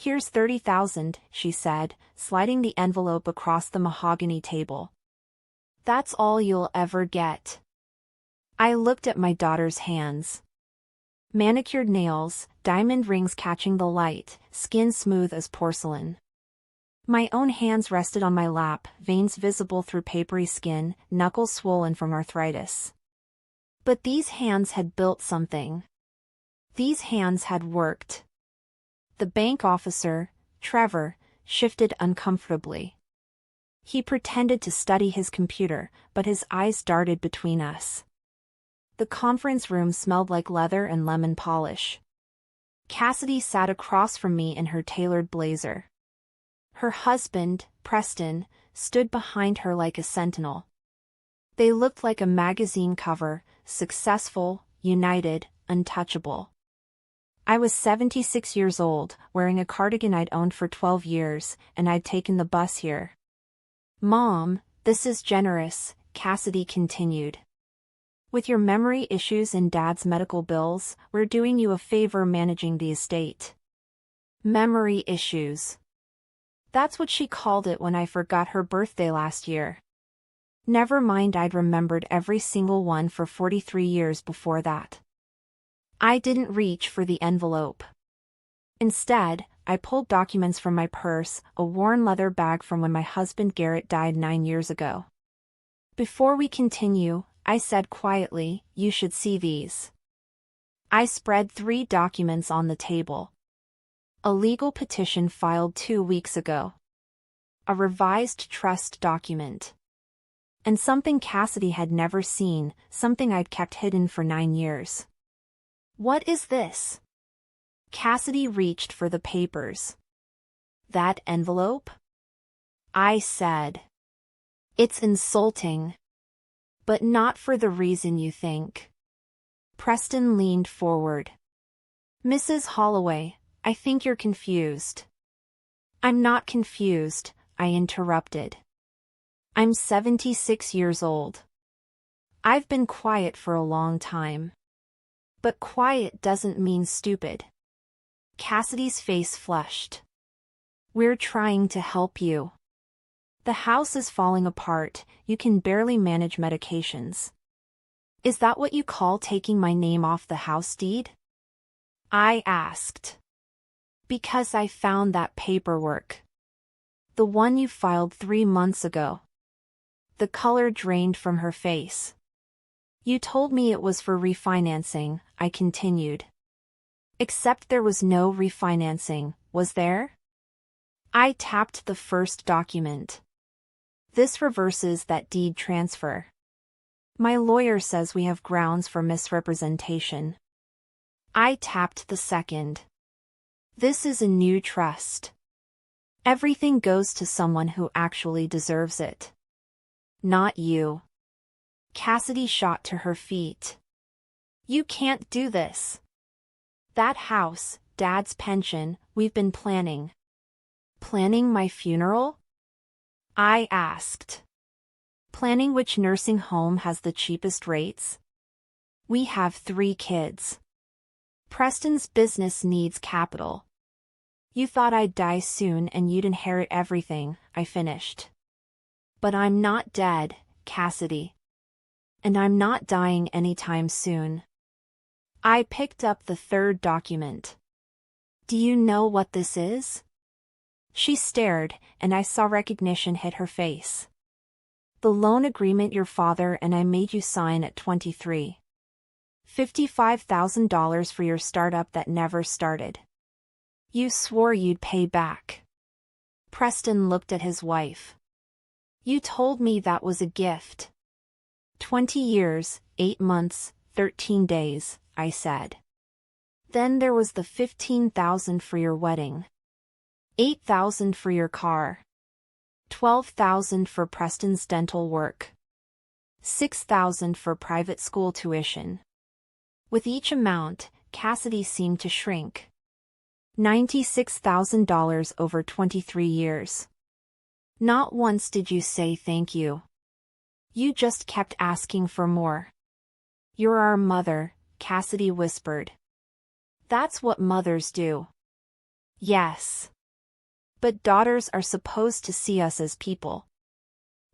Here's 30,000, she said, sliding the envelope across the mahogany table. That's all you'll ever get. I looked at my daughter's hands. Manicured nails, diamond rings catching the light, skin smooth as porcelain. My own hands rested on my lap, veins visible through papery skin, knuckles swollen from arthritis. But these hands had built something. These hands had worked. The bank officer, Trevor, shifted uncomfortably. He pretended to study his computer, but his eyes darted between us. The conference room smelled like leather and lemon polish. Cassidy sat across from me in her tailored blazer. Her husband, Preston, stood behind her like a sentinel. They looked like a magazine cover, successful, united, untouchable. I was 76 years old, wearing a cardigan I'd owned for 12 years, and I'd taken the bus here. Mom, this is generous, Cassidy continued. With your memory issues and Dad's medical bills, we're doing you a favor managing the estate. Memory issues. That's what she called it when I forgot her birthday last year. Never mind, I'd remembered every single one for 43 years before that. I didn't reach for the envelope. Instead, I pulled documents from my purse, a worn leather bag from when my husband Garrett died 9 years ago. Before we continue, I said quietly, you should see these. I spread 3 documents on the table. A legal petition filed 2 weeks ago. A revised trust document. And something Cassidy had never seen, something I'd kept hidden for 9 years. What is this? Cassidy reached for the papers. That envelope? I said. It's insulting. But not for the reason you think. Preston leaned forward. Mrs. Holloway, I think you're confused. I'm not confused, I interrupted. I'm 76 years old. I've been quiet for a long time. But quiet doesn't mean stupid. Cassidy's face flushed. We're trying to help you. The house is falling apart, you can barely manage medications. Is that what you call taking my name off the house deed? I asked. Because I found that paperwork. The one you filed 3 months ago. The color drained from her face. You told me it was for refinancing, I continued. Except there was no refinancing, was there? I tapped the first document. This reverses that deed transfer. My lawyer says we have grounds for misrepresentation. I tapped the second. This is a new trust. Everything goes to someone who actually deserves it. Not you. Cassidy shot to her feet. You can't do this. That house, Dad's pension, we've been planning. Planning my funeral? I asked. Planning which nursing home has the cheapest rates? We have 3 kids. Preston's business needs capital. You thought I'd die soon and you'd inherit everything, I finished. But I'm not dead, Cassidy. And I'm not dying anytime soon. I picked up the third document. Do you know what this is? She stared, and I saw recognition hit her face. The loan agreement your father and I made you sign at 23. $55,000 for your startup that never started. You swore you'd pay back. Preston looked at his wife. You told me that was a gift. 20 years, 8 months, 13 days, I said. Then there was the $15,000 for your wedding. $8,000 for your car. $12,000 for Preston's dental work. $6,000 for private school tuition. With each amount, Cassidy seemed to shrink. $96,000 over 23 years. Not once did you say thank you. You just kept asking for more. You're our mother, Cassidy whispered. That's what mothers do. Yes. But daughters are supposed to see us as people.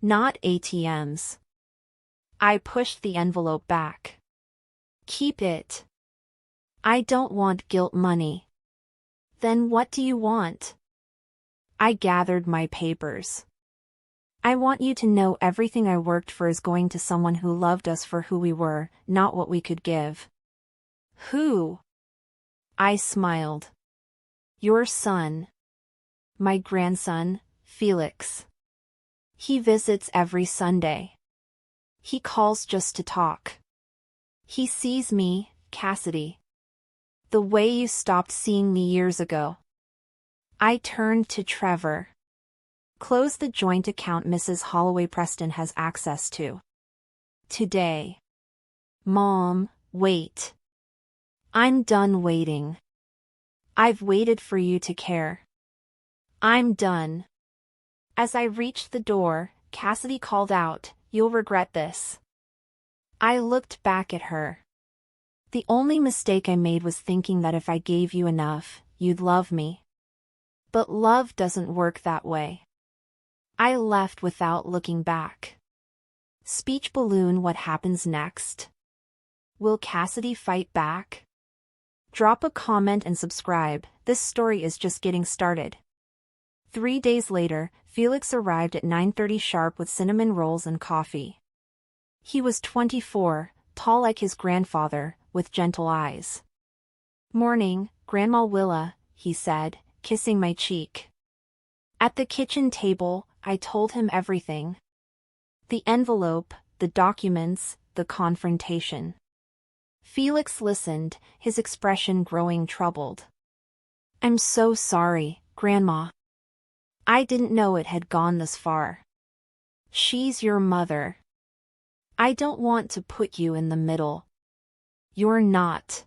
Not ATMs. I pushed the envelope back. Keep it. I don't want guilt money. Then what do you want? I gathered my papers. I want you to know everything I worked for is going to someone who loved us for who we were, not what we could give. Who? I smiled. Your son. My grandson, Felix. He visits every Sunday. He calls just to talk. He sees me, Cassidy. The way you stopped seeing me years ago. I turned to Trevor. Close the joint account Mrs. Holloway Preston has access to. Today. Mom, wait. I'm done waiting. I've waited for you to care. I'm done. As I reached the door, Cassidy called out, "You'll regret this." I looked back at her. The only mistake I made was thinking that if I gave you enough, you'd love me. But love doesn't work that way. I left without looking back. Speech balloon. What happens next? Will Cassidy fight back? Drop a comment and subscribe, this story is just getting started. 3 days later, Felix arrived at 9:30 sharp with cinnamon rolls and coffee. He was 24, tall like his grandfather, with gentle eyes. "Morning, Grandma Willa," he said, kissing my cheek. At the kitchen table, I told him everything. The envelope, the documents, the confrontation. Felix listened, his expression growing troubled. "I'm so sorry, Grandma. I didn't know it had gone this far. She's your mother. I don't want to put you in the middle. You're not.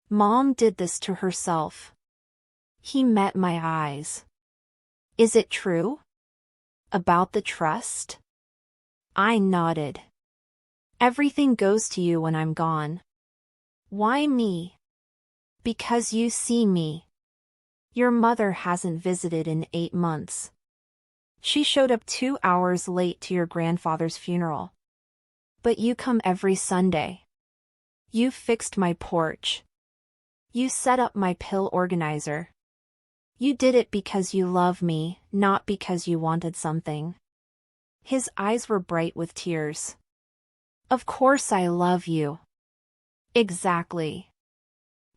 Mom did this to herself." He met my eyes. "Is it true? About the trust?" I nodded. "Everything goes to you when I'm gone." "Why me?" "Because you see me. Your mother hasn't visited in 8 months. She showed up 2 hours late to your grandfather's funeral. But you come every Sunday. You fixed my porch. You set up my pill organizer. You did it because you love me, not because you wanted something." His eyes were bright with tears. "Of course I love you." "Exactly.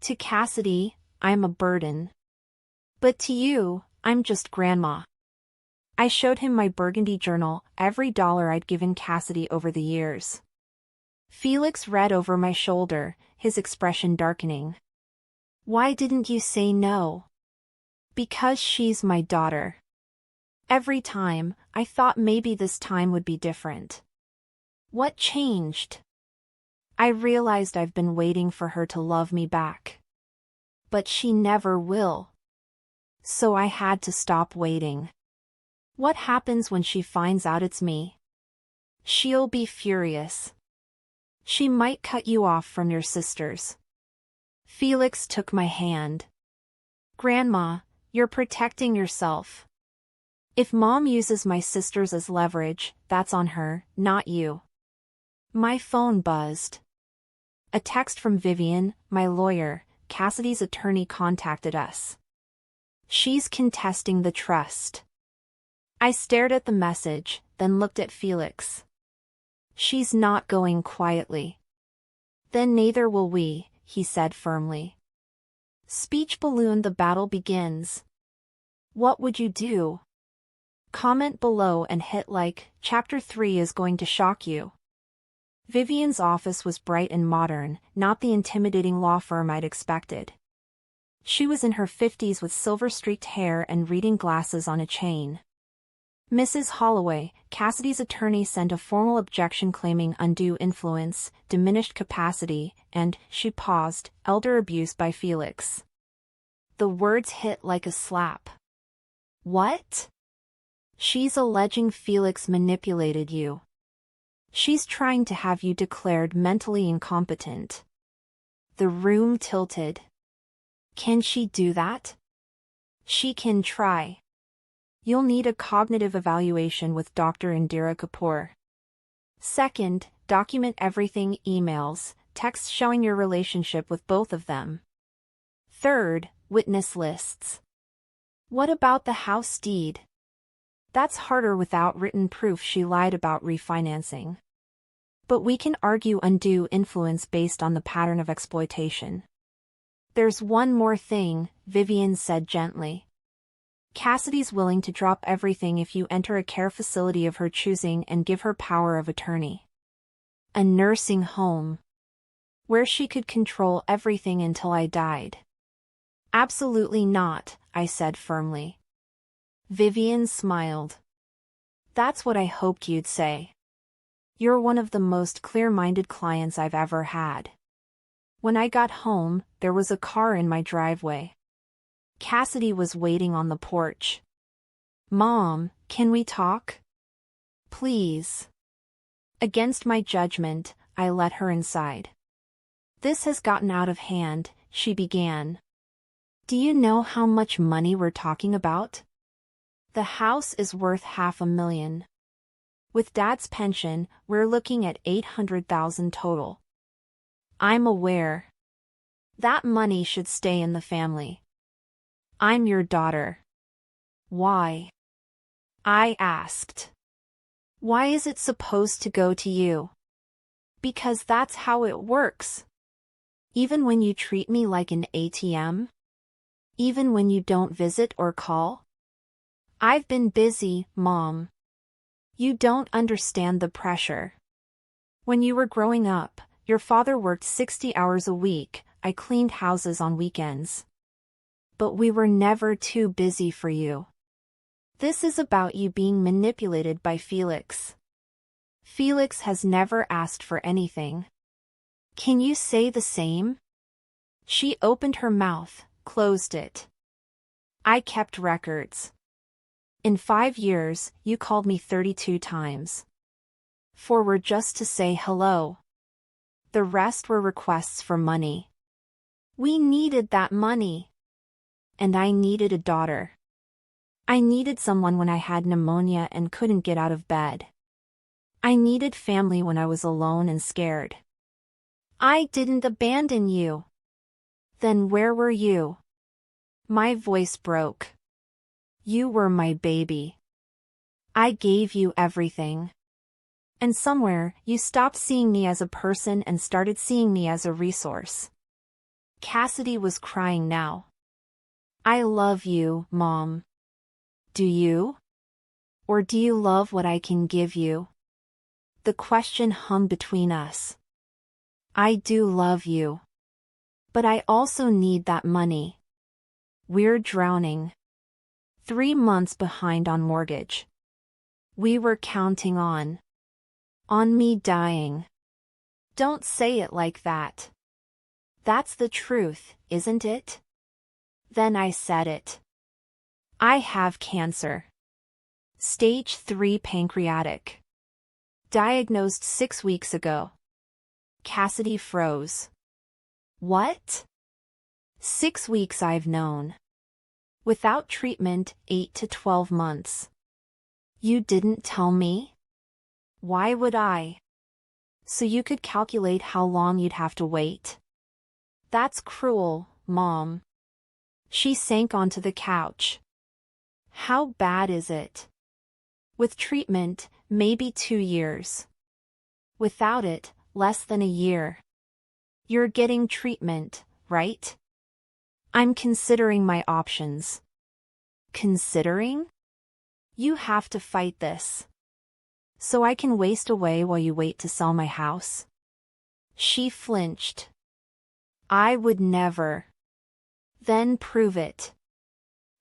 To Cassidy, I'm a burden. But to you, I'm just Grandma." I showed him my burgundy journal, every dollar I'd given Cassidy over the years. Felix read over my shoulder, his expression darkening. "Why didn't you say no?" "Because she's my daughter." Every time, I thought maybe this time would be different. What changed? I realized I've been waiting for her to love me back. But she never will. So I had to stop waiting. What happens when she finds out it's me? She'll be furious. She might cut you off from your sisters. Felix took my hand. "Grandma, you're protecting yourself. If Mom uses my sisters as leverage, that's on her, not you." My phone buzzed. A text from Vivian, my lawyer. "Cassidy's attorney contacted us. She's contesting the trust." I stared at the message, then looked at Felix. "She's not going quietly." "Then neither will we," he said firmly. Speech balloon. The battle begins. What would you do? Comment below and hit like. Chapter 3 is going to shock you. Vivian's office was bright and modern, not the intimidating law firm I'd expected. She was in her 50s with silver-streaked hair and reading glasses on a chain. Mrs. Holloway, Cassidy's attorney, sent a formal objection claiming undue influence, diminished capacity, and, she paused, elder abuse by Felix. The words hit like a slap. What? She's alleging Felix manipulated you. She's trying to have you declared mentally incompetent. The room tilted. Can she do that? She can try. You'll need a cognitive evaluation with Dr. Indira Kapoor. Second, document everything: emails, texts showing your relationship with both of them. Third, witness lists. What about the house deed? That's harder without written proof she lied about refinancing. But we can argue undue influence based on the pattern of exploitation. There's one more thing, Vivian said gently. Cassidy's willing to drop everything if you enter a care facility of her choosing and give her power of attorney. A nursing home. Where she could control everything until I died. Absolutely not, I said firmly. Vivian smiled. That's what I hoped you'd say. You're one of the most clear-minded clients I've ever had. When I got home, there was a car in my driveway. Cassidy was waiting on the porch. Mom, can we talk? Please. Against my judgment, I let her inside. This has gotten out of hand, she began. Do you know how much money we're talking about? The house is worth $500,000. With Dad's pension, we're looking at $800,000 total. I'm aware. That money should stay in the family. I'm your daughter. Why? I asked. Why is it supposed to go to you? Because that's how it works. Even when you treat me like an ATM? Even when you don't visit or call? I've been busy, Mom. You don't understand the pressure. When you were growing up, your father worked 60 hours a week. I cleaned houses on weekends. But we were never too busy for you. This is about you being manipulated by Felix. Felix has never asked for anything. Can you say the same? She opened her mouth, closed it. I kept records. In 5 years, you called me 32 times. 4 were just to say hello. The rest were requests for money. We needed that money. And I needed a daughter. I needed someone when I had pneumonia and couldn't get out of bed. I needed family when I was alone and scared. I didn't abandon you. Then where were you? My voice broke. You were my baby. I gave you everything. And somewhere, you stopped seeing me as a person and started seeing me as a resource. Cassidy was crying now. I love you, Mom. Do you? Or do you love what I can give you? The question hung between us. I do love you. But I also need that money. We're drowning. 3 months behind on mortgage. We were counting on me dying. Don't say it like that. That's the truth, isn't it? Then I said it. I have cancer. Stage 3 pancreatic. Diagnosed 6 weeks ago. Cassidy froze. What? 6 weeks I've known. Without treatment, 8 to 12 months. You didn't tell me? Why would I? So you could calculate how long you'd have to wait. That's cruel, Mom. She sank onto the couch. How bad is it? With treatment, maybe 2 years. Without it, less than a year. You're getting treatment, right? I'm considering my options. Considering? You have to fight this. So I can waste away while you wait to sell my house? She flinched. I would never. Then prove it.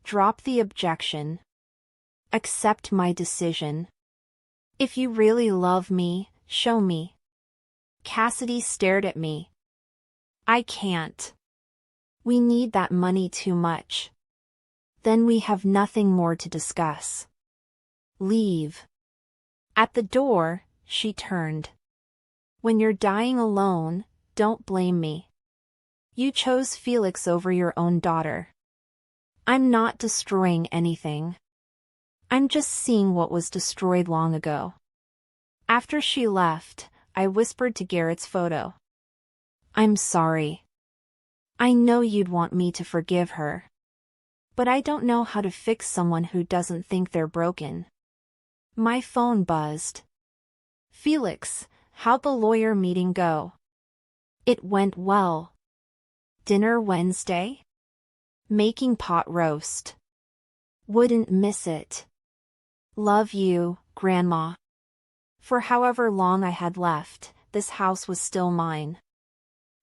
Drop the objection. Accept my decision. If you really love me, show me. Cassidy stared at me. I can't. We need that money too much. Then we have nothing more to discuss. Leave. At the door, she turned. When you're dying alone, don't blame me. You chose Felix over your own daughter. I'm not destroying anything. I'm just seeing what was destroyed long ago. After she left, I whispered to Garrett's photo. I'm sorry. I know you'd want me to forgive her. But I don't know how to fix someone who doesn't think they're broken. My phone buzzed. Felix, how'd the lawyer meeting go? It went well. Dinner Wednesday? Making pot roast. Wouldn't miss it. Love you, Grandma. For however long I had left, this house was still mine.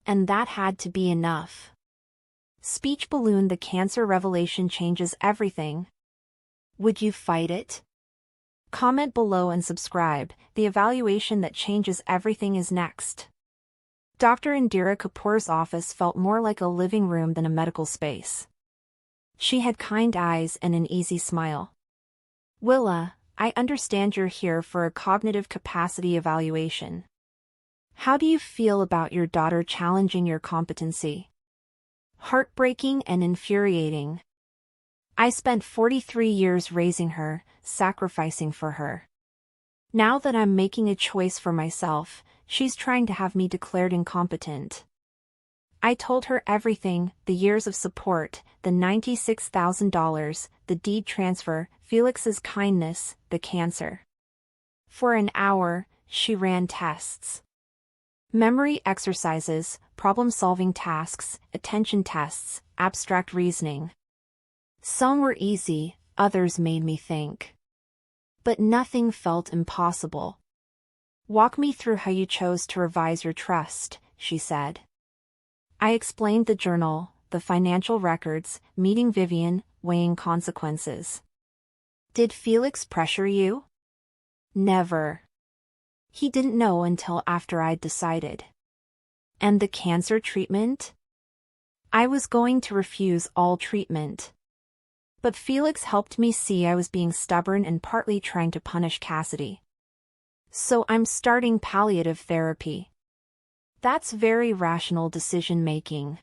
And that had to be enough. Speech balloon. The cancer revelation changes everything. Would you fight it? Comment below and subscribe. The evaluation that changes everything is next. Dr. Indira Kapoor's office felt more like a living room than a medical space. She had kind eyes and an easy smile. Willa, I understand you're here for a cognitive capacity evaluation. How do you feel about your daughter challenging your competency? Heartbreaking and infuriating. I spent 43 years raising her, sacrificing for her. Now that I'm making a choice for myself, she's trying to have me declared incompetent. I told her everything, the years of support, the $96,000, the deed transfer, Felix's kindness, the cancer. For an hour, she ran tests. Memory exercises, problem-solving tasks, attention tests, abstract reasoning. Some were easy, others made me think. But nothing felt impossible. Walk me through how you chose to revise your trust, she said. I explained the journal, the financial records, meeting Vivian, weighing consequences. Did Felix pressure you? Never. He didn't know until after I'd decided. And the cancer treatment? I was going to refuse all treatment. But Felix helped me see I was being stubborn and partly trying to punish Cassidy. So I'm starting palliative therapy. That's very rational decision-making.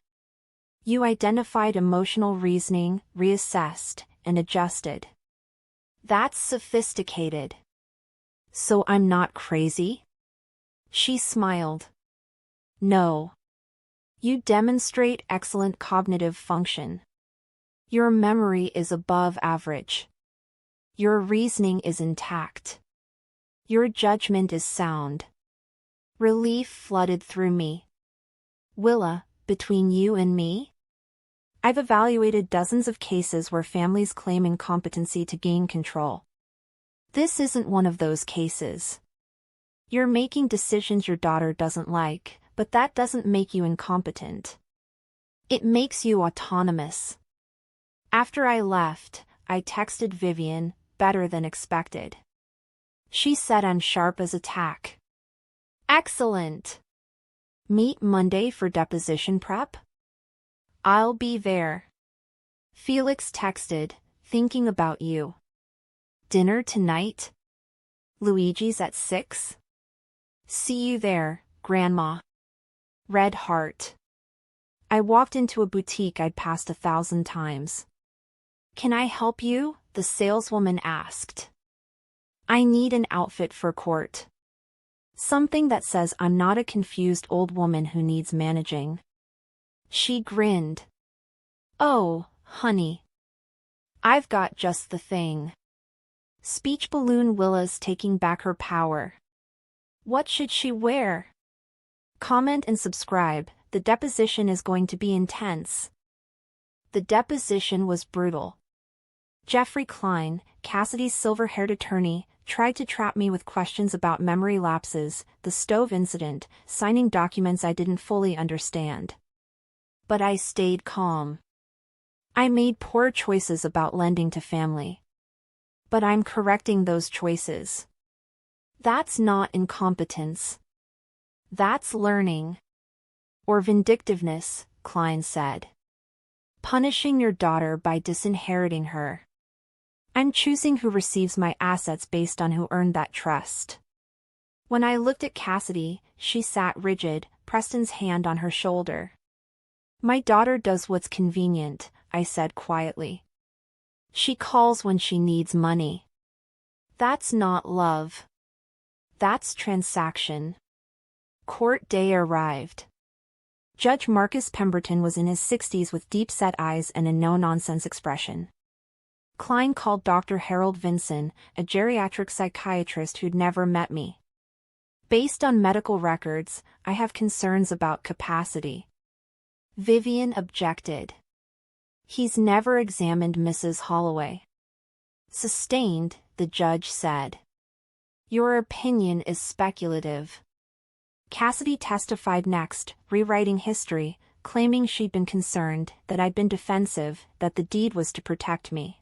You identified emotional reasoning, reassessed, and adjusted. That's sophisticated. So I'm not crazy? She smiled. No. You demonstrate excellent cognitive function. Your memory is above average. Your reasoning is intact. Your judgment is sound. Relief flooded through me. Willa, between you and me? I've evaluated dozens of cases where families claim incompetency to gain control. This isn't one of those cases. You're making decisions your daughter doesn't like, but that doesn't make you incompetent. It makes you autonomous. After I left, I texted Vivian, better than expected. She said I'm sharp as a tack. Excellent. Meet Monday for deposition prep? I'll be there. Felix texted, thinking about you. Dinner tonight? Luigi's at 6? See you there, Grandma. Red heart. I walked into a boutique I'd passed 1,000 times. Can I help you? The saleswoman asked. I need an outfit for court. Something that says I'm not a confused old woman who needs managing. She grinned. Oh, honey. I've got just the thing. Speech balloon. Willa's taking back her power. What should she wear? Comment and subscribe. The deposition is going to be intense. The deposition was brutal. Jeffrey Klein, Cassidy's silver-haired attorney, tried to trap me with questions about memory lapses, the stove incident, signing documents I didn't fully understand. But I stayed calm. I made poor choices about lending to family. But I'm correcting those choices. That's not incompetence. That's learning. Or vindictiveness, Klein said. Punishing your daughter by disinheriting her. I'm choosing who receives my assets based on who earned that trust. When I looked at Cassidy, she sat rigid, Preston's hand on her shoulder. My daughter does what's convenient, I said quietly. She calls when she needs money. That's not love. That's transaction. Court day arrived. Judge Marcus Pemberton was in his 60s with deep-set eyes and a no-nonsense expression. Klein called Dr. Harold Vinson, a geriatric psychiatrist who'd never met me. Based on medical records, I have concerns about capacity. Vivian objected. He's never examined Mrs. Holloway. Sustained, the judge said. Your opinion is speculative. Cassidy testified next, rewriting history, claiming she'd been concerned, that I'd been defensive, that the deed was to protect me.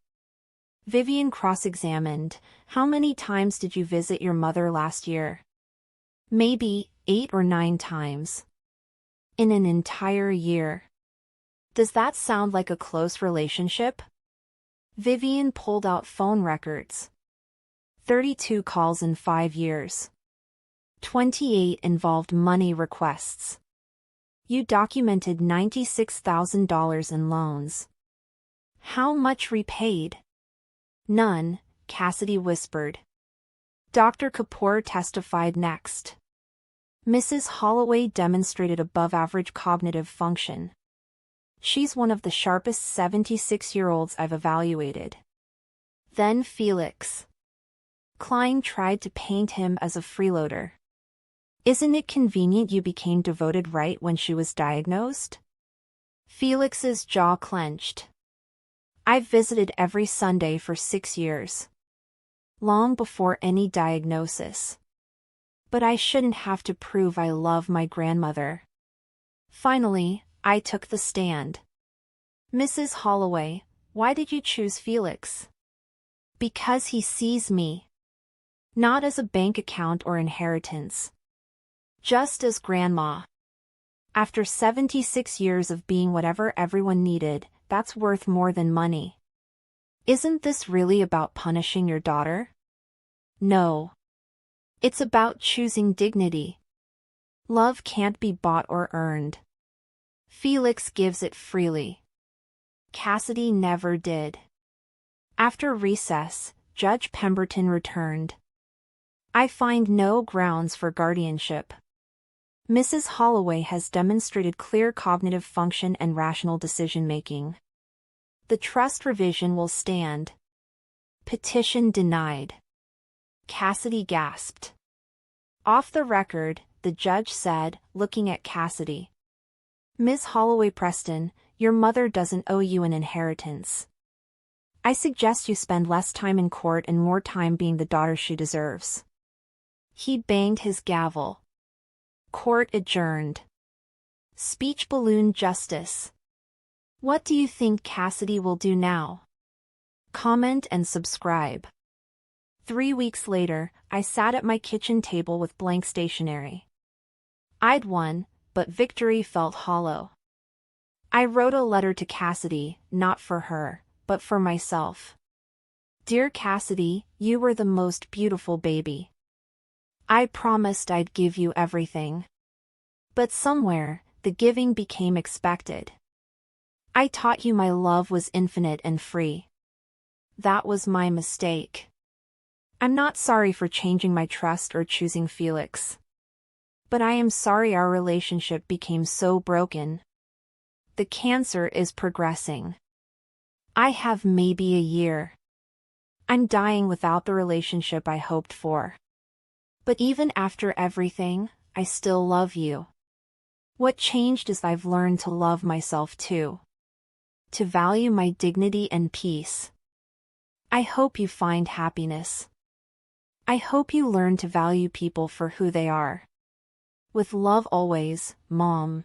Vivian cross-examined, how many times did you visit your mother last year? Maybe 8 or 9 times. In an entire year. Does that sound like a close relationship? Vivian pulled out phone records. 32 calls in 5 years. 28 involved money requests. You documented $96,000 in loans. How much repaid? None, Cassidy whispered. Dr. Kapoor testified next. Mrs. Holloway demonstrated above-average cognitive function. She's one of the sharpest 76-year-olds I've evaluated. Then Felix. Klein tried to paint him as a freeloader. Isn't it convenient you became devoted right when she was diagnosed? Felix's jaw clenched. I've visited every Sunday for 6 years. Long before any diagnosis. But I shouldn't have to prove I love my grandmother. Finally, I took the stand. Mrs. Holloway, why did you choose Felix? Because he sees me. Not as a bank account or inheritance. Just as grandma. After 76 years of being whatever everyone needed, that's worth more than money. Isn't this really about punishing your daughter? No. It's about choosing dignity. Love can't be bought or earned. Felix gives it freely. Cassidy never did. After recess, Judge Pemberton returned. I find no grounds for guardianship. Mrs. Holloway has demonstrated clear cognitive function and rational decision-making. The trust revision will stand. Petition denied. Cassidy gasped. Off the record, the judge said, looking at Cassidy. Ms. Holloway Preston, your mother doesn't owe you an inheritance. I suggest you spend less time in court and more time being the daughter she deserves. He banged his gavel. Court adjourned. Speech balloon justice. What do you think Cassidy will do now? Comment and subscribe. 3 weeks later, I sat at my kitchen table with blank stationery. I'd won, but victory felt hollow. I wrote a letter to Cassidy, not for her, but for myself. Dear Cassidy, you were the most beautiful baby. I promised I'd give you everything. But somewhere, the giving became expected. I taught you my love was infinite and free. That was my mistake. I'm not sorry for changing my trust or choosing Felix. But I am sorry our relationship became so broken. The cancer is progressing. I have maybe a year. I'm dying without the relationship I hoped for. But even after everything, I still love you. What changed is I've learned to love myself too. To value my dignity and peace. I hope you find happiness. I hope you learn to value people for who they are. With love always, Mom.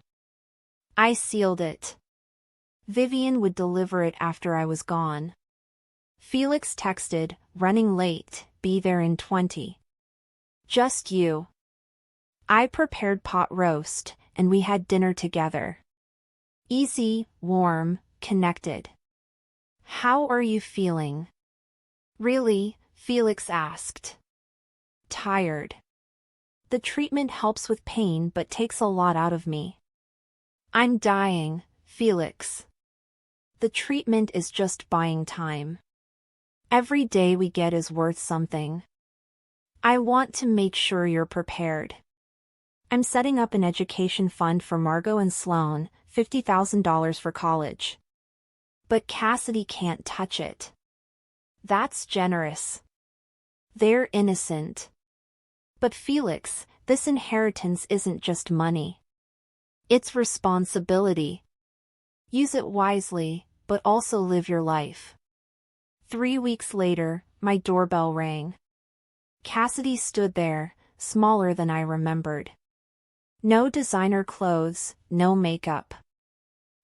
I sealed it. Vivian would deliver it after I was gone. Felix texted, running late, be there in 20. Just you. I prepared pot roast, and we had dinner together. Easy, warm, connected. How are you feeling? Really? Felix asked. Tired. The treatment helps with pain but takes a lot out of me. I'm dying, Felix. The treatment is just buying time. Every day we get is worth something. I want to make sure you're prepared. I'm setting up an education fund for Margot and Sloan, $50,000 for college. But Cassidy can't touch it. That's generous. They're innocent. But Felix, this inheritance isn't just money. It's responsibility. Use it wisely, but also live your life. 3 weeks later, my doorbell rang. Cassidy stood there, smaller than I remembered. No designer clothes, no makeup.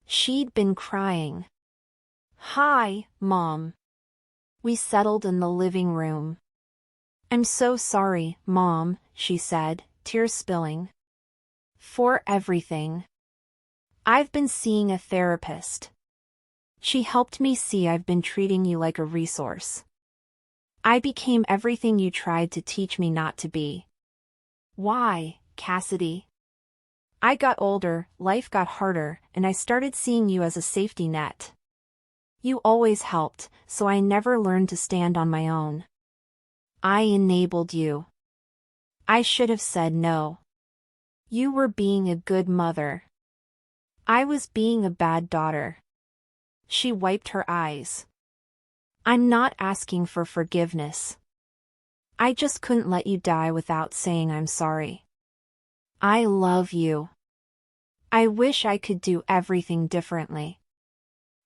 She'd been crying. "Hi, Mom." We settled in the living room. "I'm so sorry, Mom," she said, tears spilling. "For everything. I've been seeing a therapist. She helped me see I've been treating you like a resource. I became everything you tried to teach me not to be." "Why, Cassidy?" "I got older, life got harder, and I started seeing you as a safety net. You always helped, so I never learned to stand on my own. I enabled you. I should have said no. You were being a good mother. I was being a bad daughter." She wiped her eyes. "I'm not asking for forgiveness. I just couldn't let you die without saying I'm sorry. I love you. I wish I could do everything differently."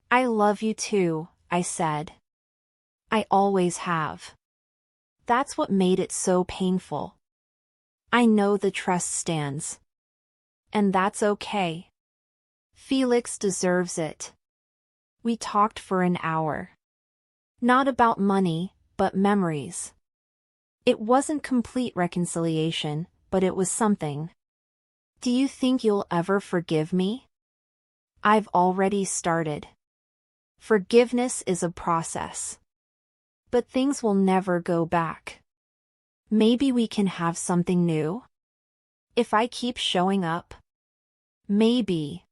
"I love you too," I said. "I always have. That's what made it so painful. I know the trust stands. And that's okay. Felix deserves it." We talked for an hour. Not about money, but memories. It wasn't complete reconciliation, but it was something. "Do you think you'll ever forgive me?" "I've already started. Forgiveness is a process. But things will never go back. Maybe we can have something new? If I keep showing up? Maybe."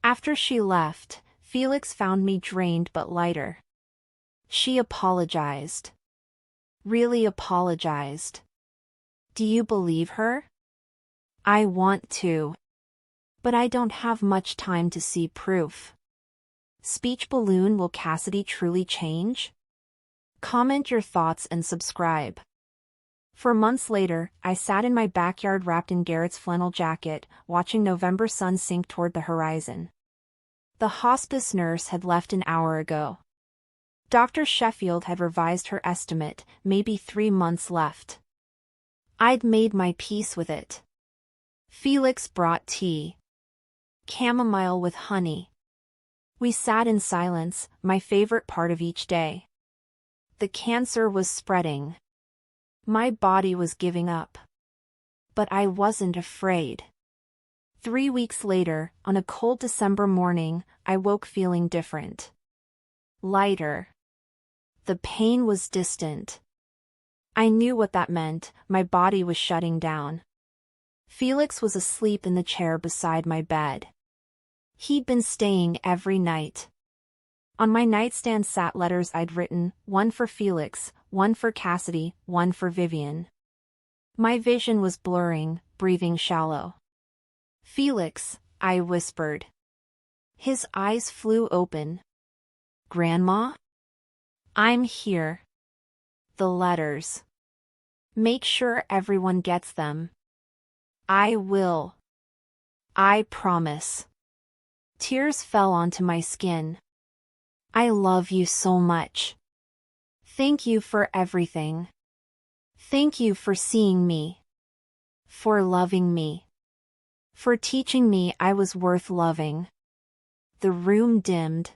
After she left, Felix found me drained but lighter. She apologized. Really apologized. Do you believe her? I want to. But I don't have much time to see proof. Speech balloon. Will Cassidy truly change? Comment your thoughts and subscribe. For months later, I sat in my backyard wrapped in Garrett's flannel jacket, watching November sun sink toward the horizon. The hospice nurse had left an hour ago. Dr. Sheffield had revised her estimate, maybe 3 months left. I'd made my peace with it. Felix brought tea. Chamomile with honey. We sat in silence, my favorite part of each day. The cancer was spreading. My body was giving up. But I wasn't afraid. 3 weeks later, on a cold December morning, I woke feeling different. Lighter. The pain was distant. I knew what that meant, my body was shutting down. Felix was asleep in the chair beside my bed. He'd been staying every night. On my nightstand sat letters I'd written, one for Felix, one for Cassidy, one for Vivian. My vision was blurring, breathing shallow. "Felix," I whispered. His eyes flew open. "Grandma?" "I'm here." "The letters. Make sure everyone gets them." "I will. I promise." Tears fell onto my skin. "I love you so much. Thank you for everything. Thank you for seeing me. For loving me. For teaching me I was worth loving." The room dimmed.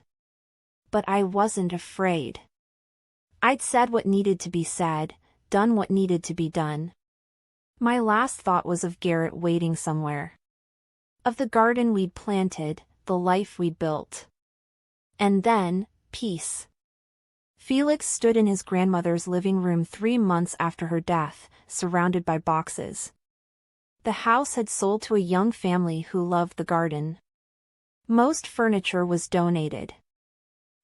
But I wasn't afraid. I'd said what needed to be said, done what needed to be done. My last thought was of Garrett waiting somewhere. Of the garden we'd planted, the life we'd built. And then, peace. Felix stood in his grandmother's living room 3 months after her death, surrounded by boxes. The house had sold to a young family who loved the garden. Most furniture was donated.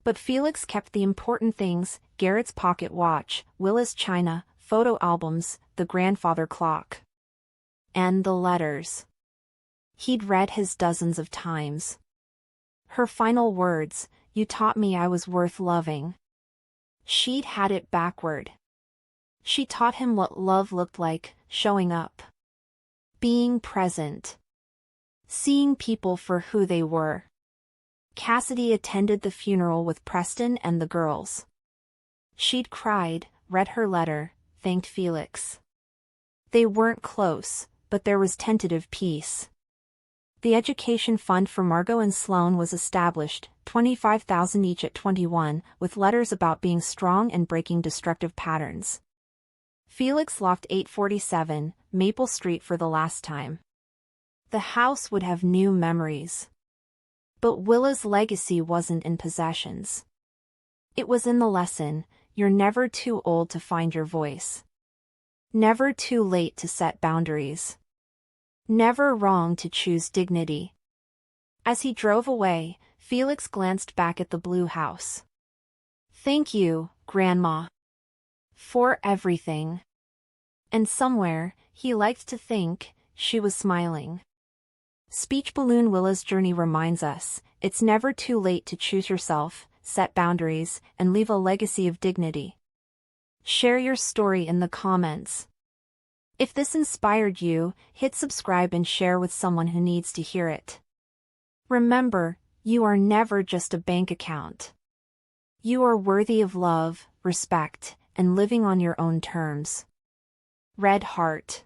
But Felix kept the important things, Garrett's pocket watch, Willa's china, photo albums, the grandfather clock. And the letters. He'd read his dozens of times. Her final words, "You taught me I was worth loving." She'd had it backward. She taught him what love looked like, showing up. Being present. Seeing people for who they were. Cassidy attended the funeral with Preston and the girls. She'd cried, read her letter, thanked Felix. They weren't close, but there was tentative peace. The education fund for Margot and Sloane was established, $25,000 each at 21, with letters about being strong and breaking destructive patterns. Felix locked 847, Maple Street for the last time. The house would have new memories. But Willa's legacy wasn't in possessions. It was in the lesson: you're never too old to find your voice. Never too late to set boundaries. Never wrong to choose dignity. As he drove away, Felix glanced back at the blue house. "Thank you, Grandma. For everything." And somewhere, he liked to think, she was smiling. Speech balloon Willa's journey reminds us, it's never too late to choose yourself, set boundaries, and leave a legacy of dignity. Share your story in the comments. If this inspired you, hit subscribe and share with someone who needs to hear it. Remember, you are never just a bank account. You are worthy of love, respect, and living on your own terms. Red Heart.